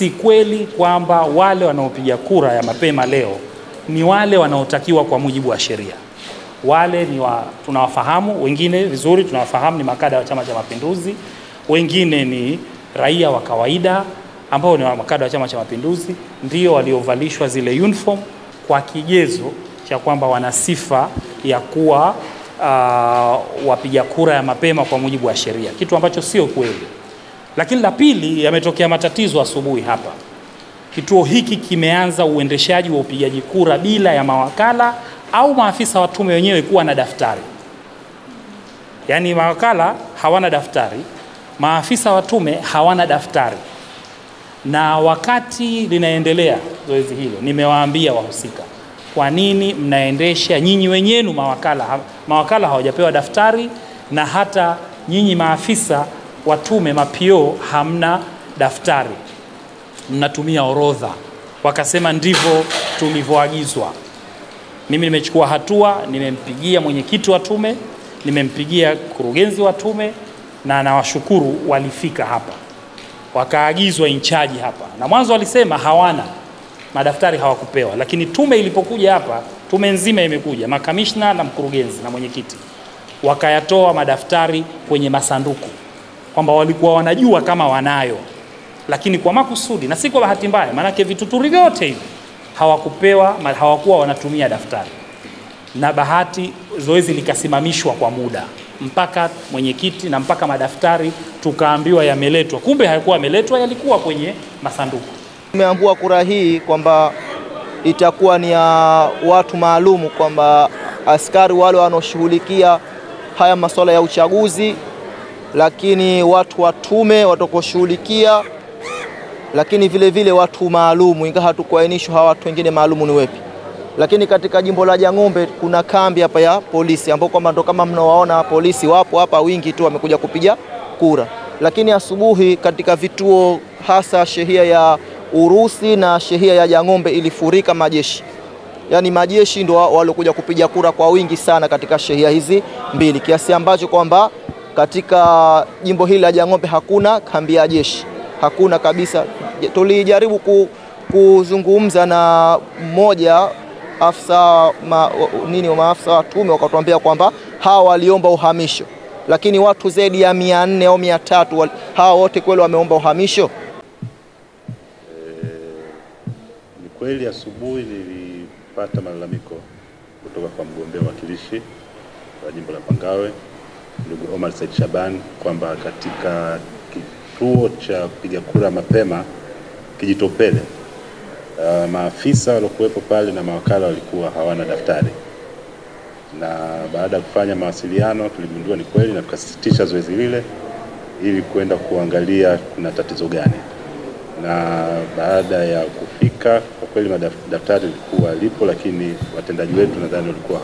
si kweli kwamba wale wanaopiga kura ya mapema leo ni wale wanaotakiwa kwa mujibu wa sheria. Wale ni tunawafahamu, wengine vizuri tunawafahamu ni makada wa Chama cha Mapinduzi, wengine ni raia wa kawaida ambao ni makada wa Chama cha Mapinduzi, ndio waliovalishwa zile uniform kwa kigezo cha kwamba wana sifa ya kuwa wapiga kura ya mapema kwa mujibu wa sheria, kitu ambacho sio kweli. Lakini la pili, yametokea matatizo asubuhi hapa. Kituo hiki kimeanza uendeshaji wa upigaji kura bila ya mawakala au maafisa wa tume wenyewe kuwa na daftari. Yaani mawakala hawana daftari, maafisa wa tume hawana daftari. Na wakati linaendelea zoezi hilo, nimewaambia wahusika, kwa nini mnaendesha nyinyi wenyewe mawakala hawajapewa daftari, na hata nyinyi maafisa wa tume mapio hamna daftari, mnatumia orodha. Wakasema ndivyo tulivyoagizwa. Mimi nimechukua hatua, nimempigia mwenyekiti wa tume, nimempigia kurugenzi wa tume, na nawashukuru walifika hapa. Wakaagizwa in charge hapa. Na mwanzo walisema hawana madaftari, hawakupewa. Lakini tume ilipokuja hapa, tume nzima imekuja, makamishna na mkurugenzi na mwenyekiti, wakayatoa madaftari kwenye masanduku, kwamba walikuwa wanajua kama wanayo, lakini kwa makusudi na si kwa bahati mbaya, manake vituturi vyote hivi hawakupewa, hawakuwa wanatumia daftari. Na bahati zoezi likasimamishwa kwa muda mpaka mwenyekiti na mpaka madaftari tukaambiwa yameletwa, kumbe hayakuwa yameletwa, yalikuwa kwenye masanduku. Tumeambua kura hii kwamba itakuwa ni ya watu maalumu, kwamba askari wale wanaoshughulikia haya masuala ya uchaguzi, lakini watu wa tume watakoshughulikia, lakini vile vile watu maalumu, ingawa hatukuainishwa hawa watu wengine maalumu ni wepi. Lakini katika jimbo la Jang'ombe kuna kambi hapa ya polisi, ambao kwamba ndo kama mnaowaona polisi wapo hapa wingi tu, wamekuja kupiga kura. Lakini asubuhi katika vituo hasa shehia ya Urusi na shehia ya Jang'ombe ilifurika majeshi. Yaani majeshi ndo waliokuja kupiga kura kwa wingi sana katika shehia hizi mbili, kiasi ambacho kwamba katika jimbo hili la Jang'ombe hakuna kambi ya jeshi, hakuna kabisa. Tulijaribu kuzungumza na mmoja maafisa wa tume, wakatuambia kwamba hawa waliomba uhamisho, lakini watu zaidi ya 400 au 300 hawa wote kweli wameomba uhamisho. Ni kweli asubuhi nilipata malalamiko kutoka kwa mgombea wakilishi wa jimbo la Pangawe ndugu Omar Said Shaban kwamba katika kituo cha kupiga kura mapema Kijitopele maafisa waliokuwepo pale na mawakala walikuwa hawana daftari. Na baada ya kufanya mawasiliano tuligundua ni kweli, na tukasitisha zoezi lile ili kwenda kuangalia kuna tatizo gani. Na baada ya kufika, kwa kweli daftari lilikuwa lipo, lakini watendaji wetu nadhani walikuwa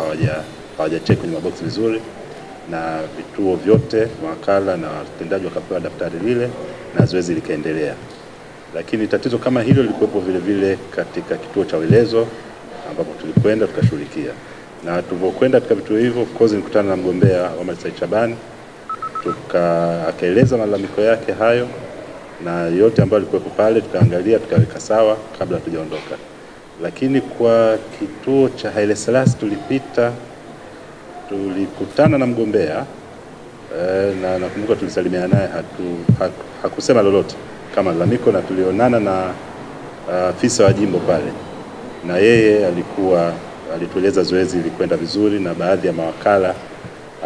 hawajacheck kwenye maboksi vizuri, na vituo vyote mawakala na watendaji wakapewa daftari lile na zoezi likaendelea. Lakini tatizo kama hilo lilikuwepo vile vile katika kituo cha Welezo ambapo tulikwenda tukashughulikia. Na tulipokwenda katika vituo hivyo, of course nilikutana na mgombea Omar Said Shaban, akaeleza malalamiko yake hayo na yote ambayo alikuwepo pale, tukaangalia tukaweka sawa kabla tujaondoka. Lakini kwa kituo cha Haile Selassie tulikutana na mgombea na nakumbuka tulisalimiana naye, hakusema lolote kama malalamiko, na tulionana na afisa wa jimbo pale, na yeye alitueleza zoezi lilikwenda vizuri, na baadhi ya mawakala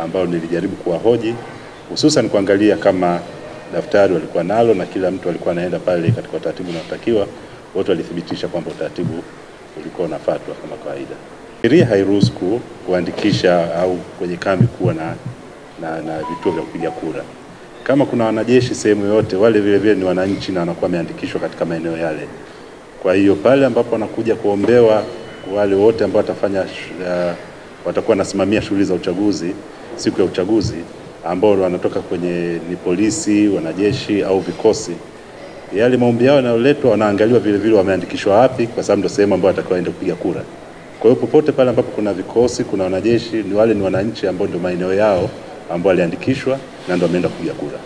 ambao nilijaribu kuwahoji hususan kuangalia kama daftari walikuwa nalo na kila mtu alikuwa anaenda pale katika utaratibu unaotakiwa, wote walithibitisha kwamba utaratibu ulikuwa unafuatwa kama kawaida. Sheria hairuhusu kuandikisha au kwenye kambi kuwa na vituo vya kupiga kura. Kama kuna wanajeshi sehemu yote, wale vile vile ni wananchi na wanakuwa wameandikishwa katika maeneo yale. Kwa hiyo pale ambapo wanakuja kuombewa, wale wote ambao watakuwa nasimamia shughuli za uchaguzi siku ya uchaguzi, ambao wanatoka kwenye ni polisi, wanajeshi au vikosi, yale maombi yao yanayoletwa wanaangaliwa vile vile wameandikishwa wapi, kwa sababu ndio sehemu ambayo watakuwa waende kupiga kura. Kwa hiyo popote pale ambapo kuna vikosi, kuna wanajeshi, ni wale ni wananchi ambao ndio maeneo yao ambao waliandikishwa na ndio wameenda kupiga kura.